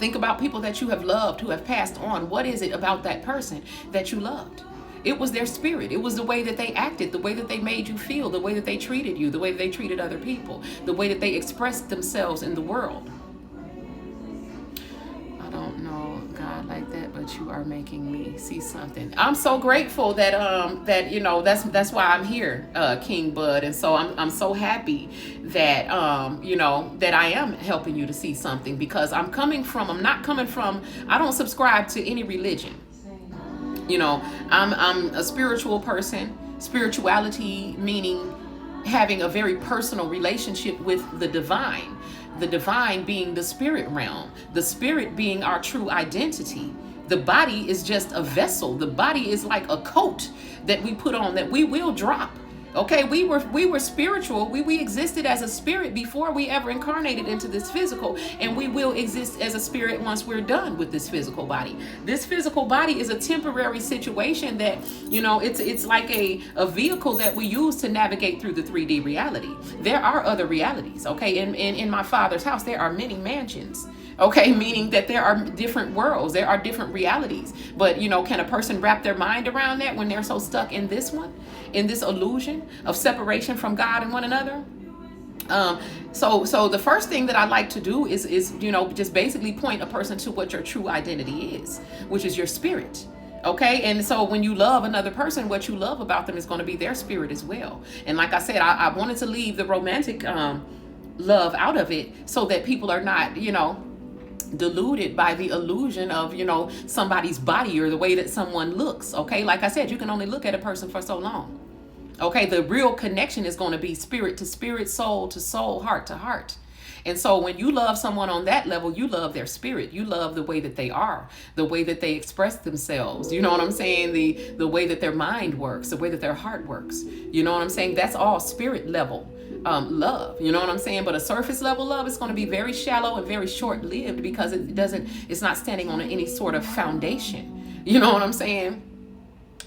Think about people that you have loved who have passed on. What is it about that person that you loved? It was their spirit. It was the way that they acted, the way that they made you feel, the way that they treated you, the way that they treated other people, the way that they expressed themselves in the world. I don't know God like that, but you are making me see something. I'm so grateful that that that's why I'm here, King Bud, and so I'm so happy that that I am helping you to see something, because I'm not coming from, I don't subscribe to any religion. I'm a spiritual person. Spirituality meaning having a very personal relationship with the divine. The divine being the spirit realm. The spirit being our true identity. The body is just a vessel. The body is like a coat that we put on that we will drop. Okay, we were spiritual. We existed as a spirit before we ever incarnated into this physical, and we will exist as a spirit once we're done with this physical body. This physical body is a temporary situation that, it's like a vehicle that we use to navigate through the 3D reality. There are other realities, okay? In my Father's house, there are many mansions. Okay, meaning that there are different worlds, there are different realities. But, can a person wrap their mind around that when they're so stuck in this one, in this illusion of separation from God and one another? So the first thing that I like to do is just basically point a person to what your true identity is, which is your spirit. Okay, and so when you love another person, what you love about them is going to be their spirit as well. And like I said, I wanted to leave the romantic love out of it so that people are not, deluded by the illusion of somebody's body or the way that someone looks. Okay, like I said, you can only look at a person for so long. Okay, the real connection is going to be spirit to spirit, soul to soul, heart to heart. And so when you love someone on that level, you love their spirit. You love the way that they are, the way that they express themselves. You know what I'm saying? The way that their mind works, the way that their heart works. You know what I'm saying? That's all spirit level love. You know what I'm saying? But a surface level love is going to be very shallow and very short lived, because it's not standing on any sort of foundation. You know what I'm saying?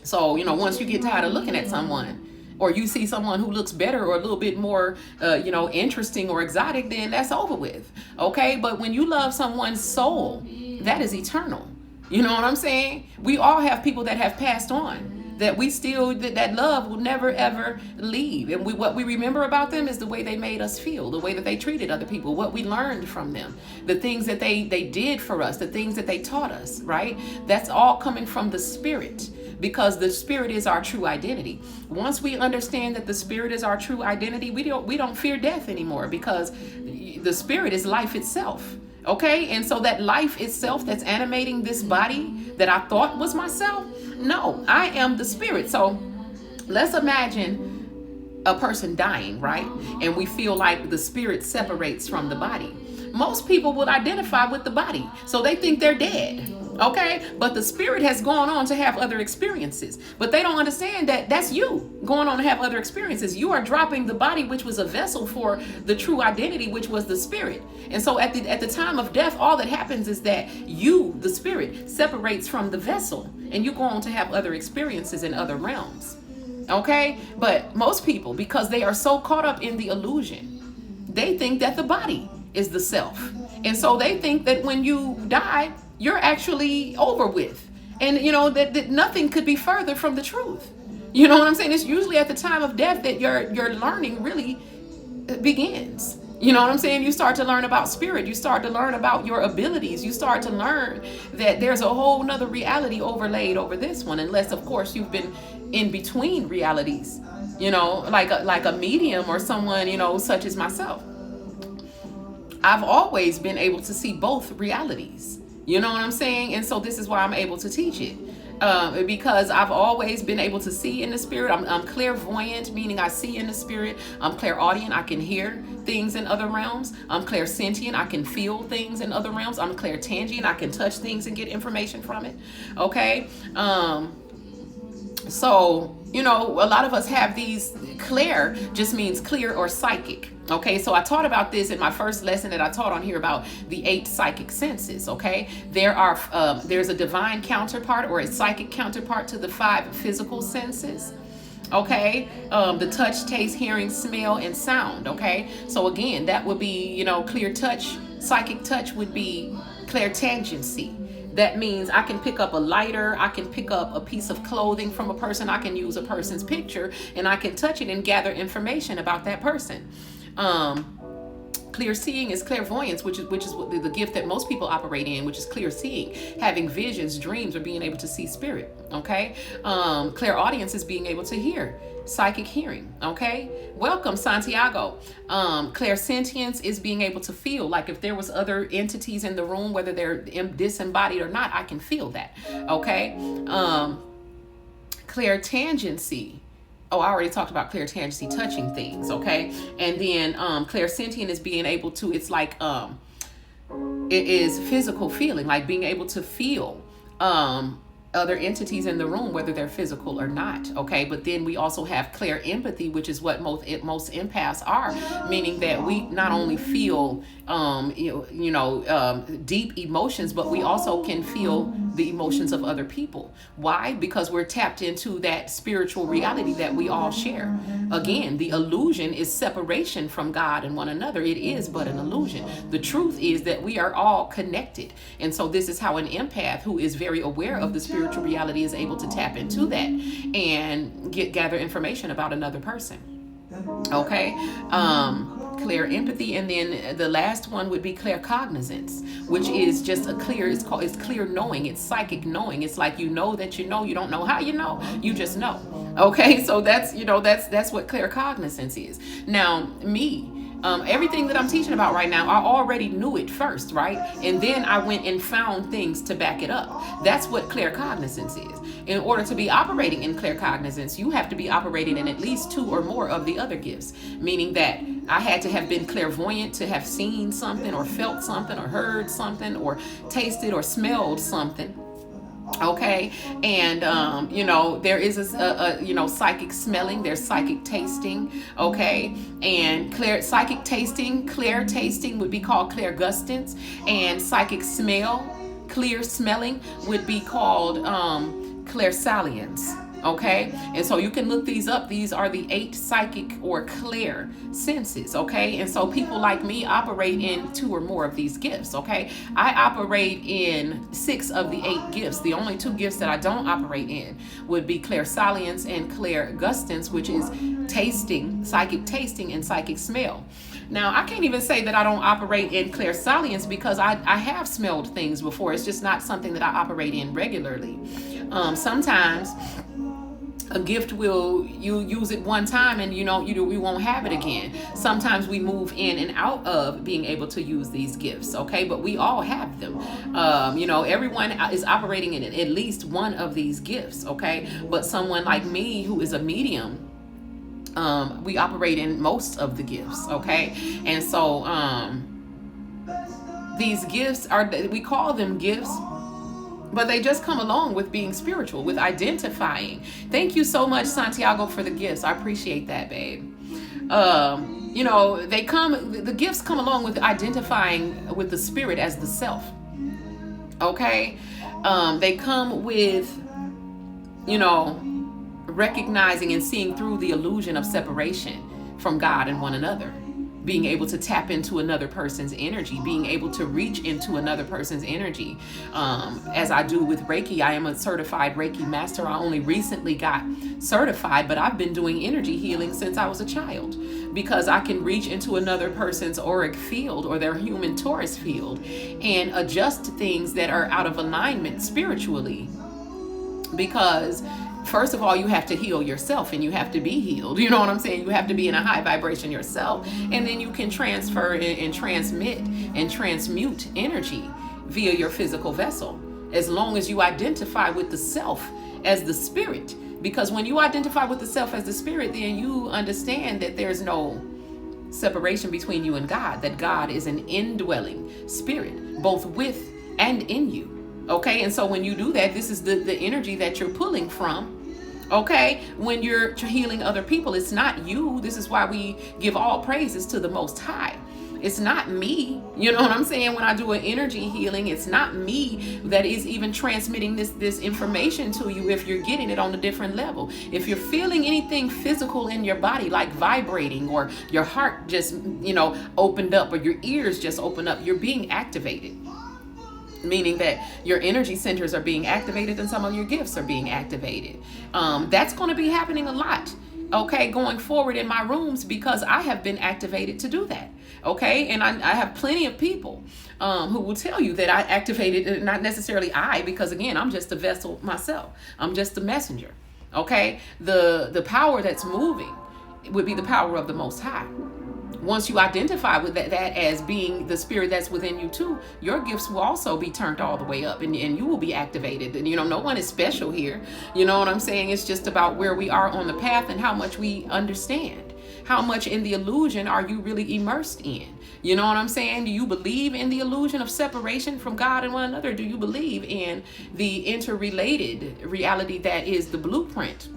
So, once you get tired of looking at someone, or you see someone who looks better or a little bit more, interesting or exotic, then that's over with. Okay. But when you love someone's soul, that is eternal. You know what I'm saying? We all have people that have passed on that we still, that love will never ever leave. And what we remember about them is the way they made us feel, the way that they treated other people, what we learned from them, the things that they did for us, the things that they taught us, right? That's all coming from the spirit, because the spirit is our true identity. Once we understand that the spirit is our true identity, we don't fear death anymore, because the spirit is life itself. Okay, and so that life itself that's animating this body that I thought was myself, no, I am the spirit. So let's imagine a person dying, right? And we feel like the spirit separates from the body. Most people would identify with the body, so they think they're dead. Okay, but the spirit has gone on to have other experiences, but they don't understand that that's you going on to have other experiences. You are dropping the body, which was a vessel for the true identity, which was the spirit. And so at the time of death, all that happens is that you, the spirit, separates from the vessel, and you go on to have other experiences in other realms. Okay, but most people, because they are so caught up in the illusion, they think that the body is the self. And so they think that when you die, you're actually over with. And that nothing could be further from the truth. You know what I'm saying? It's usually at the time of death that your learning really begins. You know what I'm saying? You start to learn about spirit. You start to learn about your abilities. You start to learn that there's a whole nother reality overlaid over this one. Unless, of course, you've been in between realities, like a medium or someone, such as myself. I've always been able to see both realities. You know what I'm saying? And so this is why I'm able to teach it. Because I've always been able to see in the spirit. I'm clairvoyant, meaning I see in the spirit. I'm clairaudient, I can hear things in other realms. I'm clairsentient, I can feel things in other realms. I'm clairtangent, I can touch things and get information from it. Okay? So, a lot of us have these. Clair just means clear or psychic. Okay, so I taught about this in my first lesson that I taught on here about the 8 psychic senses. Okay, there's a divine counterpart or a psychic counterpart to the 5 physical senses. Okay, the touch, taste, hearing, smell, and sound. Okay, so again, that would be clear touch, Psychic touch would be clairtangency. That means I can pick up a lighter, I can pick up a piece of clothing from a person, I can use a person's picture, and I can touch it and gather information about that person. Clear seeing is clairvoyance, which is what the gift that most people operate in, which is clear seeing, having visions, dreams, or being able to see spirit. Okay. Clairaudience is being able to hear, psychic hearing. Okay. Welcome, Santiago. Clairsentience is being able to feel, like if there was other entities in the room, whether they're disembodied or not, I can feel that. Okay. Clairtangency. Oh, I already talked about clairtangency, touching things, okay? And then clairsentient is being able to, it's like, it is physical feeling, like being able to feel other entities in the room, whether they're physical or not, okay? But then we also have clair empathy, which is what most empaths are, meaning that we not only feel, deep emotions, but we also can feel the emotions of other people. Why? Because we're tapped into that spiritual reality that we all share. Again, the illusion is separation from God and one another. It is but an illusion. The truth is that we are all connected. And so this is how an empath who is very aware of the spiritual reality is able to tap into that and gather information about another person. Okay. Clear empathy, and then the last one would be clear cognizance, which is just it's clear knowing. It's psychic knowing. It's like you know that you know, you don't know how you know, you just know. Okay, so that's what clear cognizance is. Now me, everything that I'm teaching about right now, I already knew it first, right? And then I went and found things to back it up. That's what claircognizance is. In order to be operating in claircognizance, you have to be operating in at least 2 or more of the other gifts, meaning that I had to have been clairvoyant to have seen something or felt something or heard something or tasted or smelled something. Okay. And, there is a psychic smelling, there's psychic tasting. Okay. And clair tasting would be called clairgustance, and psychic smell, clear smelling would be called, clairsalience. Okay, and so you can look these up. These are the 8 psychic or clair senses. Okay, and so people like me operate in 2 or more of these gifts. Okay, I operate in 6 of the 8 gifts. The only 2 gifts that I don't operate in would be clairsalience and clairgustance, which is tasting, psychic tasting, and psychic smell. Now, I can't even say that I don't operate in clairsalience because I have smelled things before. It's just not something that I operate in regularly. Sometimes a gift you use it one time and we won't have it again. Sometimes we move in and out of being able to use these gifts, okay? But we all have them. Everyone is operating in at least one of these gifts, okay? But someone like me who is a medium, we operate in most of the gifts, okay? And so these gifts we call them gifts, but they just come along with being spiritual, with identifying. Thank you so much, Santiago, for the gifts. I appreciate that, babe. The gifts come along with identifying with the spirit as the self. Okay? They come with, recognizing and seeing through the illusion of separation from God and one another. Being able to tap into another person's energy, being able to reach into another person's energy. As I do with Reiki, I am a certified Reiki master. I only recently got certified, but I've been doing energy healing since I was a child, because I can reach into another person's auric field or their human torus field and adjust things that are out of alignment spiritually. Because first of all, you have to heal yourself and you have to be healed. You know what I'm saying? You have to be in a high vibration yourself. And then you can transfer and transmit and transmute energy via your physical vessel, as long as you identify with the self as the spirit. Because when you identify with the self as the spirit, then you understand that there's no separation between you and God, that God is an indwelling spirit, both with and in you. Okay, and so when you do that, this is the energy that you're pulling from. Okay, when you're healing other people, it's not you. This is why we give all praises to the Most High. It's not me. You know what I'm saying? When I do an energy healing, it's not me that is even transmitting this information to you if you're getting it on a different level. If you're feeling anything physical in your body, like vibrating, or your heart just, opened up, or your ears just opened up, you're being activated. Meaning that your energy centers are being activated and some of your gifts are being activated. That's going to be happening a lot, okay, going forward in my rooms, because I have been activated to do that. Okay, and I have plenty of people who will tell you that I activated, not necessarily because again, I'm just a vessel myself. I'm just a messenger. Okay, the power that's moving would be the power of the Most High. Once you identify with that as being the spirit that's within you too, your gifts will also be turned all the way up, and you will be activated. And no one is special here. You know what I'm saying? It's just about where we are on the path and how much we understand. How much in the illusion are you really immersed in? You know what I'm saying? Do you believe in the illusion of separation from God and one another? Do you believe in the interrelated reality that is the blueprint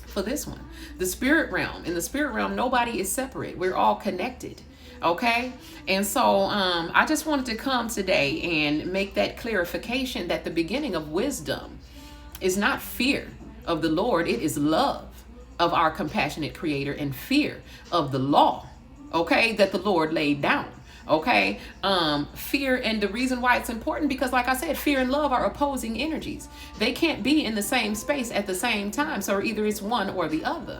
for this one? The spirit realm. In the spirit realm, nobody is separate. We're all connected. Okay? And so I just wanted to come today and make that clarification that the beginning of wisdom is not fear of the Lord. It is love of our compassionate creator and fear of the law, okay, that the Lord laid down. Okay, fear, and the reason why it's important, because like I said, fear and love are opposing energies. They can't be in the same space at the same time. So either it's one or the other.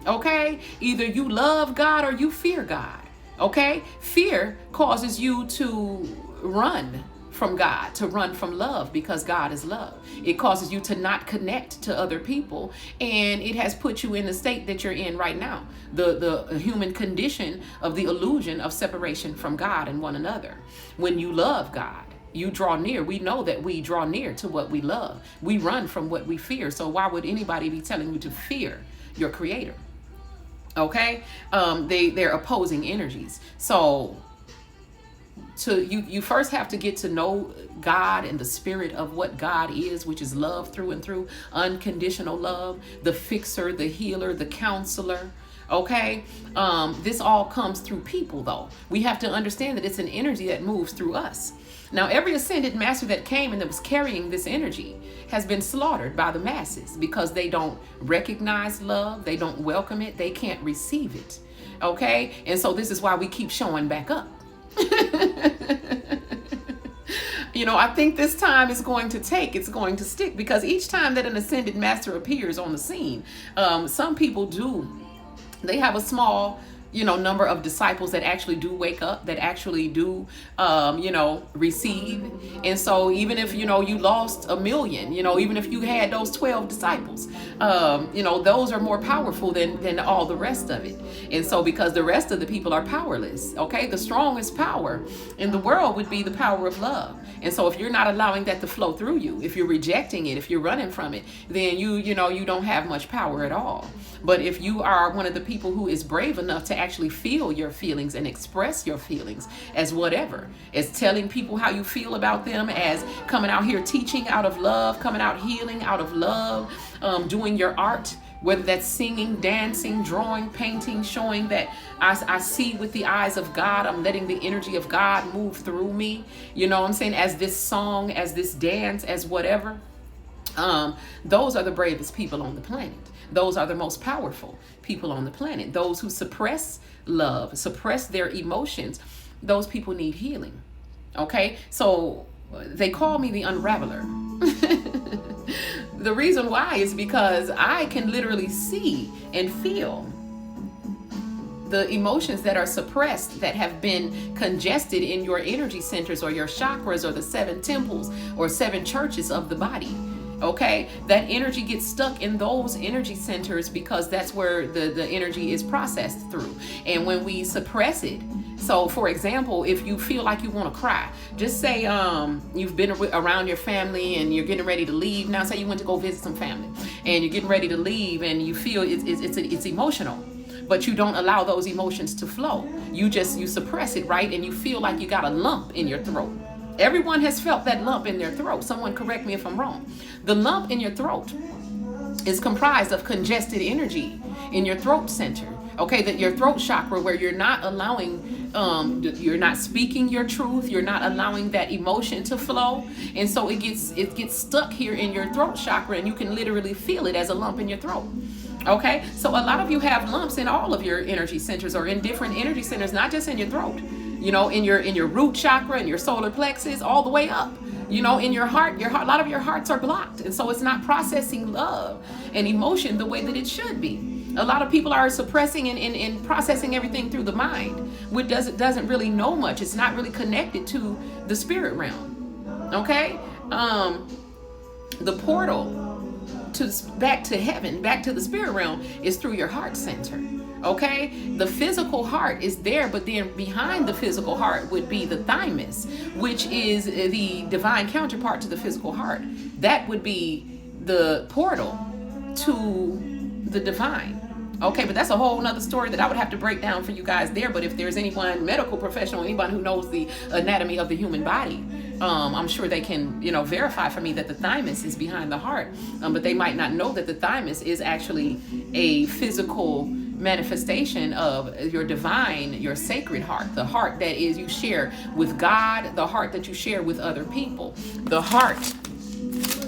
Okay, either you love God or you fear God. Okay, fear causes you to run from God, to run from love, because God is love. It causes you to not connect to other people, and it has put you in the state that you're in right now, the human condition of the illusion of separation from God and one another. When you love God, you draw near. We know that we draw near to what we love. We run from what we fear. So why would anybody be telling you to fear your creator? Okay, they're opposing energies. So you first have to get to know God and the spirit of what God is, which is love through and through, unconditional love, the fixer, the healer, the counselor. Okay, this all comes through people, though. We have to understand that it's an energy that moves through us. Now, every ascended master that came and that was carrying this energy has been slaughtered by the masses because they don't recognize love, they don't welcome it, they can't receive it. Okay, and so this is why we keep showing back up. I think this time it's going to stick, because each time that an ascended master appears on the scene, some people they have a small number of disciples that actually do wake up, that actually do receive. And so even if you lost 1 million, even if you had those 12 disciples, those are more powerful than all the rest of it. And so because the rest of the people are powerless, okay, the strongest power in the world would be the power of love. And so if you're not allowing that to flow through you, if you're rejecting it, if you're running from it, then you don't have much power at all. But if you are one of the people who is brave enough to actually feel your feelings and express your feelings as whatever, as telling people how you feel about them, as coming out here teaching out of love, coming out healing out of love, doing your art, whether that's singing, dancing, drawing, painting, showing that I see with the eyes of God, I'm letting the energy of God move through me, as this song, as this dance, as whatever. Those are the bravest people on the planet. Those are the most powerful people on the planet. Those who suppress love, suppress their emotions, those people need healing. Okay? So they call me the unraveler. The reason why is because I can literally see and feel the emotions that are suppressed, that have been congested in your energy centers or your chakras or the 7 temples or 7 churches of the body. Okay, that energy gets stuck in those energy centers because that's where the energy is processed through. And when we suppress it, so for example, if you feel like you want to cry, just say you've been around your family and you're getting ready to leave. Now say you went to go visit some family and you're getting ready to leave and you feel it's emotional, but you don't allow those emotions to flow. You suppress it, right? And you feel like you got a lump in your throat. Everyone has felt that lump in their throat. Someone correct me if I'm wrong. The lump in your throat is comprised of congested energy in your throat center. Okay, that your throat chakra, where you're not allowing, you're not speaking your truth, you're not allowing that emotion to flow, and so it gets stuck here in your throat chakra, and you can literally feel it as a lump in your throat. Okay, so a lot of you have lumps in all of your energy centers, or in different energy centers, not just in your throat. You know, in your root chakra and your solar plexus, all the way up. You know, in your heart, a lot of your hearts are blocked, and so it's not processing love and emotion the way that it should be. A lot of people are suppressing and processing everything through the mind, which doesn't really know much. It's not really connected to the spirit realm. Okay, the portal back to heaven, back to the spirit realm, is through your heart center. Okay, the physical heart is there, but then behind the physical heart would be the thymus, which is the divine counterpart to the physical heart. That would be the portal to the divine. Okay, but that's a whole nother story that I would have to break down for you guys there. But if there's anyone, medical professional, anyone who knows the anatomy of the human body, I'm sure they can, verify for me that the thymus is behind the heart. But they might not know that the thymus is actually a physical manifestation of your divine, your sacred heart, the heart that is you share with God, the heart that you share with other people, the heart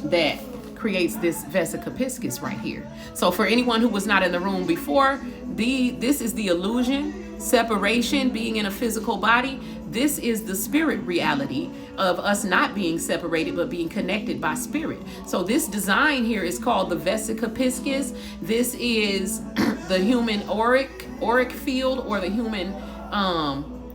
that creates this vesica piscis right here. So for anyone who was not in the room before, this is the illusion, separation, being in a physical body. This is the spirit reality of us not being separated, but being connected by spirit. So this design here is called the vesica piscis. This is the human auric field, or the human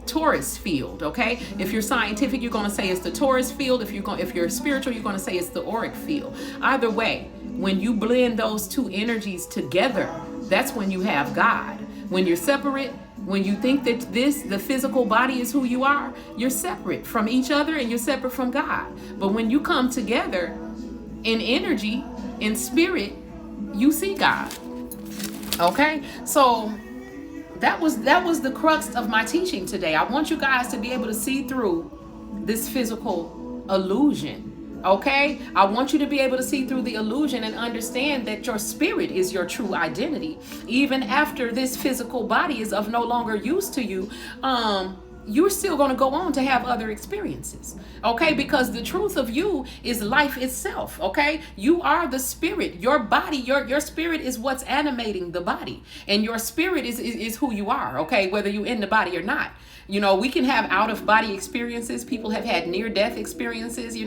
Taurus field. Okay, if you're scientific, you're going to say it's the Taurus field. If you're spiritual, you're going to say it's the auric field. Either way, when you blend those two energies together, that's when you have God. When you're separate, when you think that the physical body is who you are, you're separate from each other and you're separate from God. But when you come together in energy, in spirit, you see God. Okay, so that was the crux of my teaching today. I want you guys to be able to see through this physical illusion. Okay, I want you to be able to see through the illusion and understand that your spirit is your true identity. Even after this physical body is of no longer use to you, you're still going to go on to have other experiences. Okay, because the truth of you is life itself. Okay, you are the spirit. Your body, your spirit is what's animating the body, and your spirit is who you are. Okay, whether you're in the body or not. We can have out-of-body experiences. People have had near-death experiences,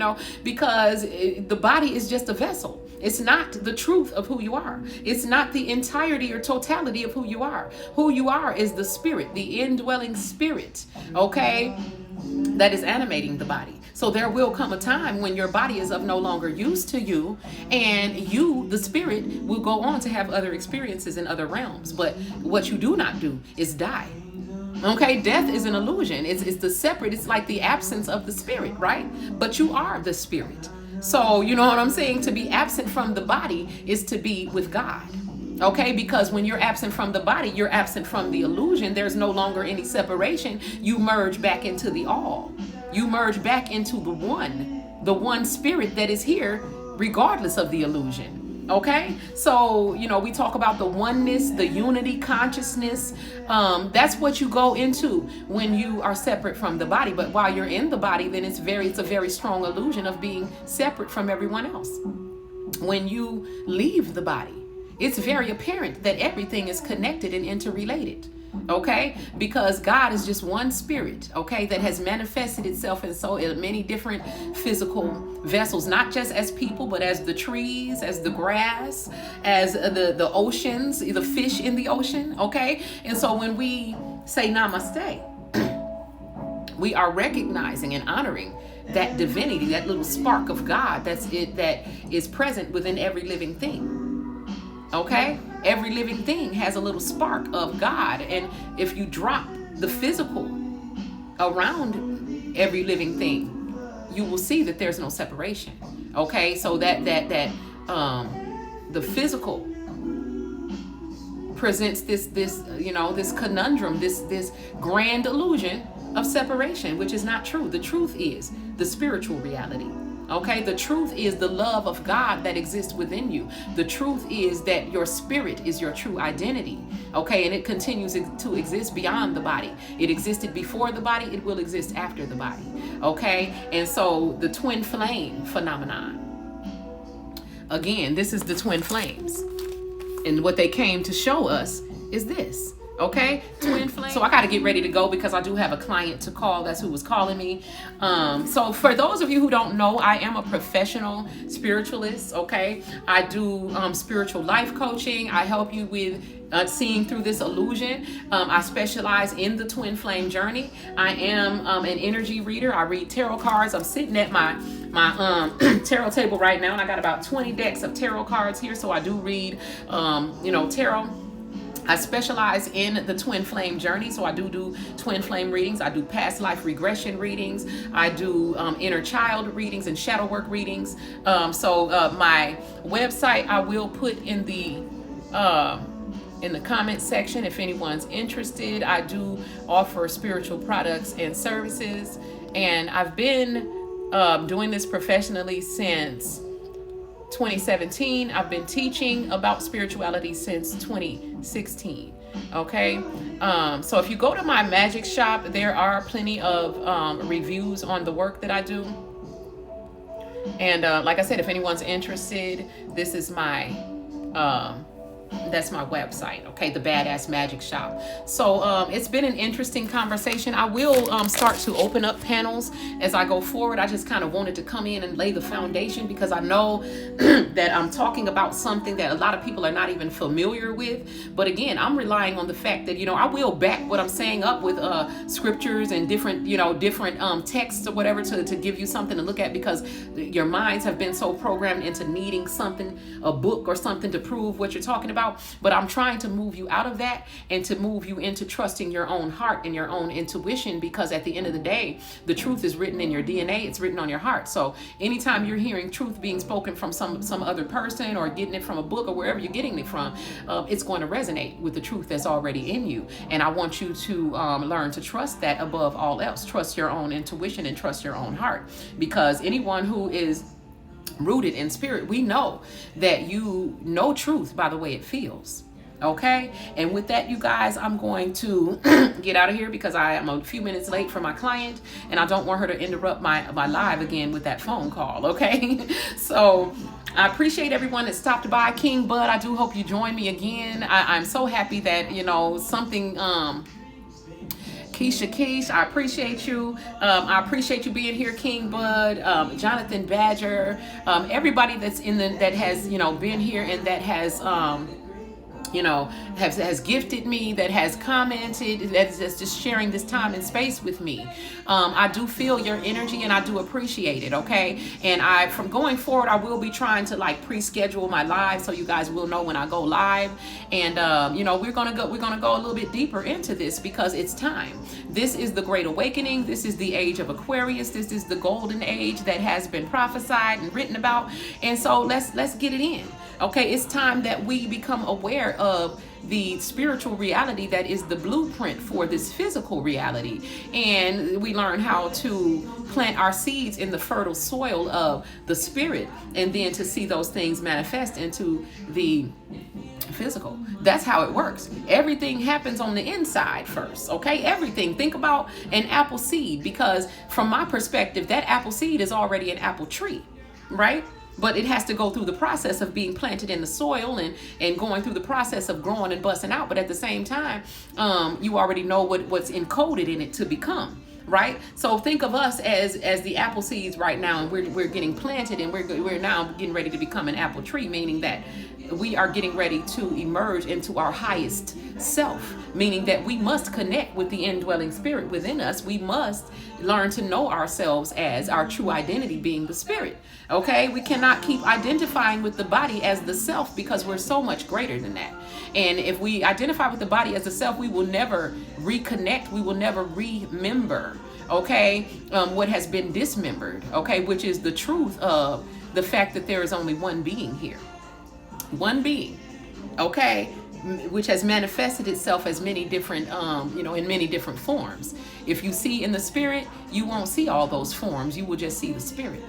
because the body is just a vessel. It's not the truth of who you are. It's not the entirety or totality of who you are. Who you are is the spirit, the indwelling spirit, okay, that is animating the body. So there will come a time when your body is of no longer use to you, and you, the spirit, will go on to have other experiences in other realms. But what you do not do is die. Okay, death is an illusion. It's the separate. It's like the absence of the spirit, right? But you are the spirit. So you know what I'm saying? To be absent from the body is to be with God. Okay, because when you're absent from the body, you're absent from the illusion. There's no longer any separation. You merge back into the all. You merge back into the one spirit that is here, regardless of the illusion. Okay, so we talk about the oneness, the unity consciousness. That's what you go into when you are separate from the body. But while you're in the body, then it's a very strong illusion of being separate from everyone else. When you leave the body, it's very apparent that everything is connected and interrelated. Okay, because God is just one spirit, okay, that has manifested itself in many different physical vessels, not just as people, but as the trees, as the grass, as the oceans, the fish in the ocean. Okay, and so when we say namaste, we are recognizing and honoring that divinity, that little spark of God that is present within every living thing. Okay, every living thing has a little spark of God, and if you drop the physical around every living thing, you will see that there's no separation. Okay, so that the physical presents this conundrum, this grand illusion of separation, which is not true. The truth is the spiritual reality. Okay, the truth is the love of God that exists within you. The truth is that your spirit is your true identity. Okay, and it continues to exist beyond the body. It existed before the body, it will exist after the body. Okay, and so the twin flame phenomenon. Again, this is the twin flames. And what they came to show us is this. Okay, twin flame. So I got to get ready to go because I do have a client to call. That's who was calling me. So for those of you who don't know, I am a professional spiritualist. Okay, I do spiritual life coaching. I help you with seeing through this illusion. I specialize in the twin flame journey. I am an energy reader. I read tarot cards. I'm sitting at my tarot table right now, and I got about 20 decks of tarot cards here. So I do read, tarot. I specialize in the twin flame journey, so I do twin flame readings. I do past life regression readings. I do inner child readings and shadow work readings. So my website I will put in the comment section if anyone's interested. I do offer spiritual products and services, and I've been doing this professionally since 2017. I've been teaching about spirituality since 2016. Okay, so if you go to my MagickShop, there are plenty of reviews on the work that I do. And like I said, if anyone's interested, this is my that's my website. Okay, the Badass Magic Shop. So it's been an interesting conversation. I will start to open up panels as I go forward. I just kind of wanted to come in and lay the foundation because I know that I'm talking about something that a lot of people are not even familiar with. But again, I'm relying on the fact that, I will back what I'm saying up with scriptures and different texts or whatever to give you something to look at, because your minds have been so programmed into needing something, a book or something to prove what you're talking about. But I'm trying to move you out of that and to move you into trusting your own heart and your own intuition, because at the end of the day, the truth is written in your DNA. It's written on your heart. So anytime you're hearing truth being spoken from some other person or getting it from a book or wherever you're getting it from, it's going to resonate with the truth that's already in you. And I want you to learn to trust that above all else. Trust your own intuition and trust your own heart, because anyone who is rooted in spirit, we know that you know truth by the way it feels. Okay, and with that, you guys, I'm going to get out of here because I am a few minutes late for my client, and I don't want her to interrupt my live again with that phone call. Okay, so I appreciate everyone that stopped by. King Bud, I do hope you join me again. I'm so happy that something. Keisha, I appreciate you. I appreciate you being here, King Bud, Jonathan Badger, everybody that's that has been here and that has has gifted me, that has commented, that's just sharing this time and space with me. I do feel your energy and I do appreciate it. Okay, and from going forward, I will be trying to pre-schedule my live so you guys will know when I go live. And we're gonna go a little bit deeper into this because it's time. This is the Great Awakening. This is the age of Aquarius. This is the golden age that has been prophesied and written about. And so let's get it in. Okay, it's time that we become aware of the spiritual reality that is the blueprint for this physical reality, and we learn how to plant our seeds in the fertile soil of the spirit, and then to see those things manifest into the physical. That's how it works. Everything happens on the inside first. Okay, everything. Think about an apple seed, because from my perspective, that apple seed is already an apple tree, right? But it has to go through the process of being planted in the soil and going through the process of growing and busting out. But at the same time, you already know what's encoded in it to become, right? So think of us as the apple seeds right now, and we're getting planted, and we're now getting ready to become an apple tree, meaning that we are getting ready to emerge into our highest self, meaning that we must connect with the indwelling spirit within us. We must learn to know ourselves as our true identity being the spirit. Okay, we cannot keep identifying with the body as the self, because we're so much greater than that. And if we identify with the body as the self, we will never reconnect. We will never remember, okay, what has been dismembered, okay, which is the truth of the fact that there is only one being here. One being, okay, which has manifested itself as many different, in many different forms. If you see in the spirit, you won't see all those forms. You will just see the spirit.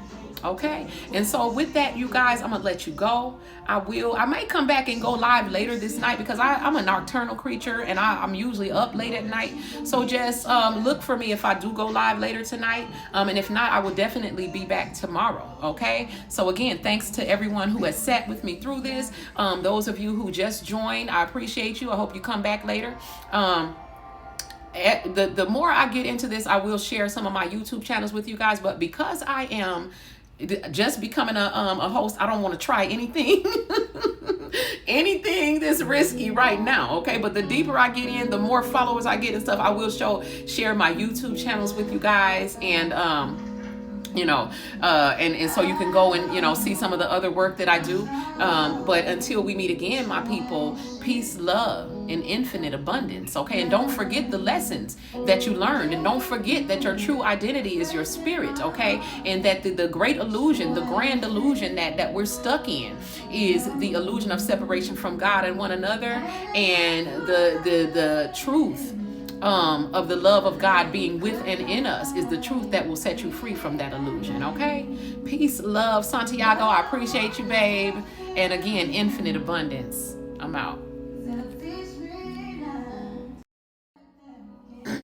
Okay, and so with that, you guys, I'm gonna let you go. I may come back and go live later this night because I'm a nocturnal creature and I'm usually up late at night. So just look for me if I do go live later tonight. And if not, I will definitely be back tomorrow. Okay, so again, thanks to everyone who has sat with me through this. Those of you who just joined, I appreciate you. I hope you come back later. The more I get into this, I will share some of my YouTube channels with you guys. But because I am just becoming a host, I don't want to try anything anything that's risky right now. Okay, but the deeper I get in, the more followers I get and stuff, I will share my YouTube channels with you guys. And and so you can go and see some of the other work that I do. But until we meet again, my people, peace, love, and infinite abundance. Okay, and don't forget the lessons that you learned, and don't forget that your true identity is your spirit. Okay, and that the great illusion, the grand illusion that we're stuck in, is the illusion of separation from God and one another, and the truth of the love of God being with and in us is the truth that will set you free from that illusion. Okay, peace, love, Santiago, I appreciate you, babe. And again, infinite abundance. I'm out.